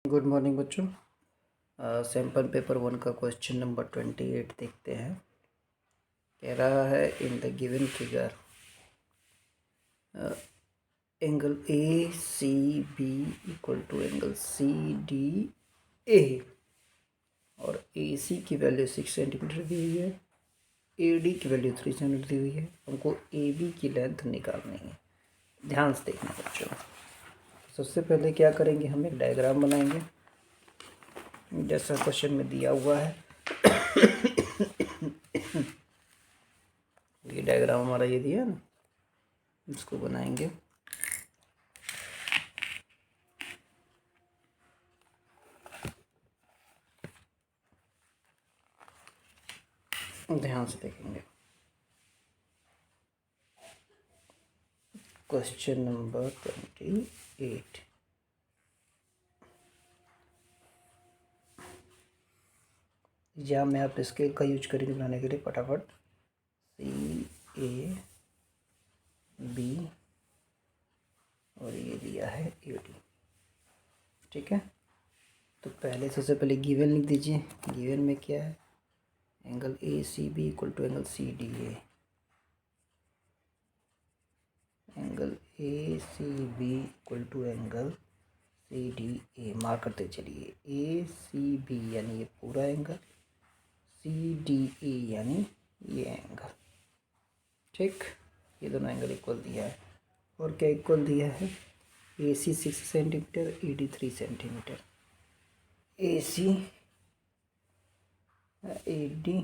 Good morning बच्चों। Sample paper 1 का question number 28 देखते हैं। कह रहा है in the given figure angle A C B equal to angle C D A और ए सी की वैल्यू 6 सेंटीमीटर दी हुई है, ए डी की वैल्यू 3 सेंटीमीटर दी हुई है। हमको ए बी की लेंथ निकालनी है। ध्यान से देखना बच्चों। सबसे पहले क्या करेंगे, हम एक डायग्राम बनाएंगे जैसा क्वेश्चन में दिया हुआ है। ये डायग्राम हमारा ये दिया है ना, इसको बनाएंगे। ध्यान से देखेंगे। Question number 28। या मैं आप स्केल का यूज करेंगे बनाने के लिए फटाफट। सी ए बी और ये दिया है ए डी। ठीक है, तो पहले सबसे पहले गिवन लिख दीजिए। गिवन में क्या है, angle A C B equal to angle C D A. Angle A C B equal to angle C D A mark करते चलिए। ए सी बी यानी ये पूरा एंगल, सी डी ए यानी ये एंगल। ठीक, ये दोनों एंगल इक्वल दिया है। और क्या इक्वल दिया है, A C 6 centimetre, A D 3 centimetre. A C A D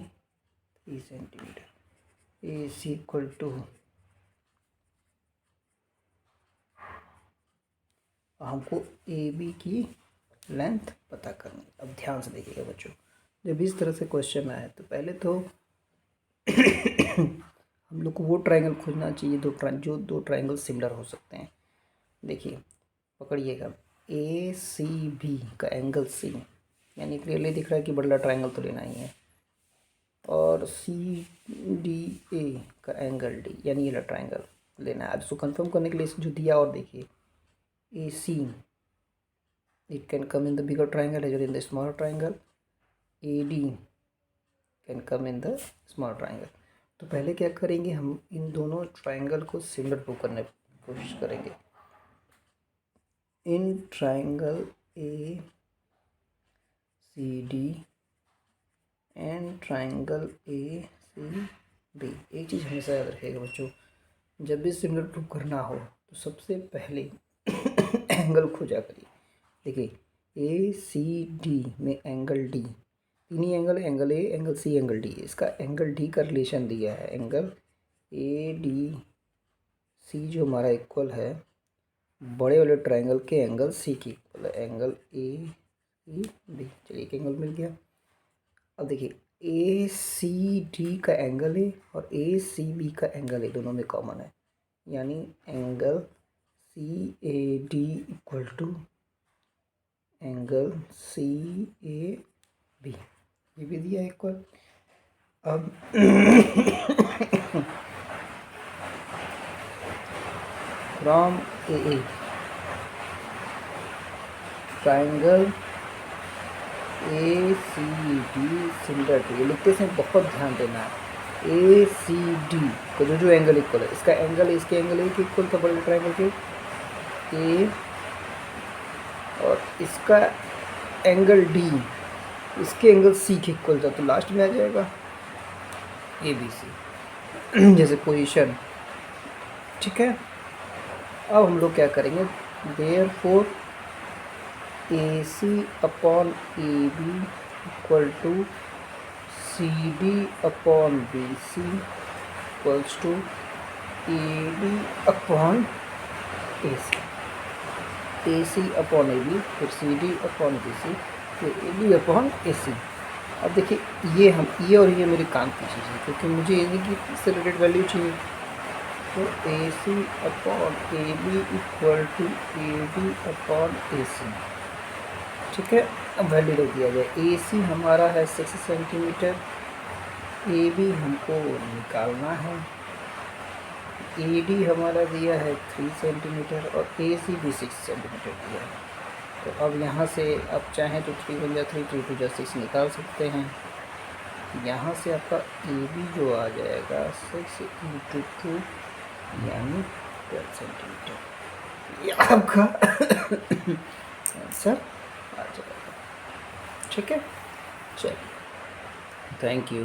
3 centimetre. A C equal to, हमको ए बी की लेंथ पता करनी। अब ध्यान से देखिएगा बच्चों, जब इस तरह से क्वेश्चन आए तो पहले तो हम लोग को वो ट्रायंगल खोजना चाहिए जो दो ट्रायंगल सिमिलर हो सकते हैं। देखिए पकड़िएगा, ए सी बी का एंगल सी यानी क्लियरली दिख रहा है कि बड़ा ट्रायंगल तो लेना ही है, और सी डी ए का एंगल डी यानी ये ट्रायंगल लेना है। अब इसको कंफर्म करने के लिए जो दिया, और देखिए A C it can come in the bigger triangle as well in the smaller triangle. AD can come in the small triangle. तो पहले क्या करेंगे, हम इन दोनों ट्रायंगल को सिमिलर प्रूव करने की कोशिश करेंगे। In triangle A C D and triangle A C B. एक चीज़ हमेशा याद रखिएगा बच्चों, जब भी सिमिलर प्रूव करना हो तो सबसे पहले एंगल खोजा करिए। देखिए ए सी डी में एंगल डी, तीन ही angle, angle A, angle C, angle D. इसका एंगल डी का रिलेशन दिया है, एंगल ए डी सी जो हमारा इक्वल है बड़े वाले ट्रायंगल के एंगल सी की इक्वल है, एंगल ए सी डी। चलिए एक एंगल मिल गया। अब देखिए ए सी डी का एंगल है और ए सी बी का एंगल है, दोनों में कॉमन है, यानी angle C A D equal to angle C A B, ये भी दिया इक्वल। अब from A triangle A C D similar to, ये लिखते समय बहुत ध्यान देना है। ए सी डी का जो एंगल इक्वल है, इसका एंगल इसके एंगल ए के इक्वल था बड़े ट्रायंगल के ए, और इसका एंगल डी इसके एंगल सी के इक्वल था, तो लास्ट में आ जाएगा ए बी सी जैसे पोजीशन। ठीक है, अब हम लोग क्या करेंगे, therefore A C upon A B equal to C D upon B C equals to A D upon A C. A C upon A B, फिर C D upon B C, फिर A B upon A सी। अब देखिए ये और ये मेरे काम की चीज़ है, क्योंकि मुझे ए की इससे रिलेटेड वैल्यू चाहिए। तो A C upon A B equal to A D upon A C. ठीक है, अब वैल्यू दे दिया जाए। ए सी हमारा है 6 सेंटीमीटर, ए बी हमको निकालना है, ए डी हमारा दिया है 3 सेंटीमीटर और ए सी भी 6 सेंटीमीटर दिया है। तो अब यहाँ से आप चाहें तो 3 1 जा 3, 3 2 जा 6 निकाल सकते हैं। यहाँ से आपका ए बी जो आ जाएगा 6 इंटू 2 यानी 12 सेंटीमीटर। ये आपका आंसर आ जाएगा। ठीक है, चलिए, थैंक यू।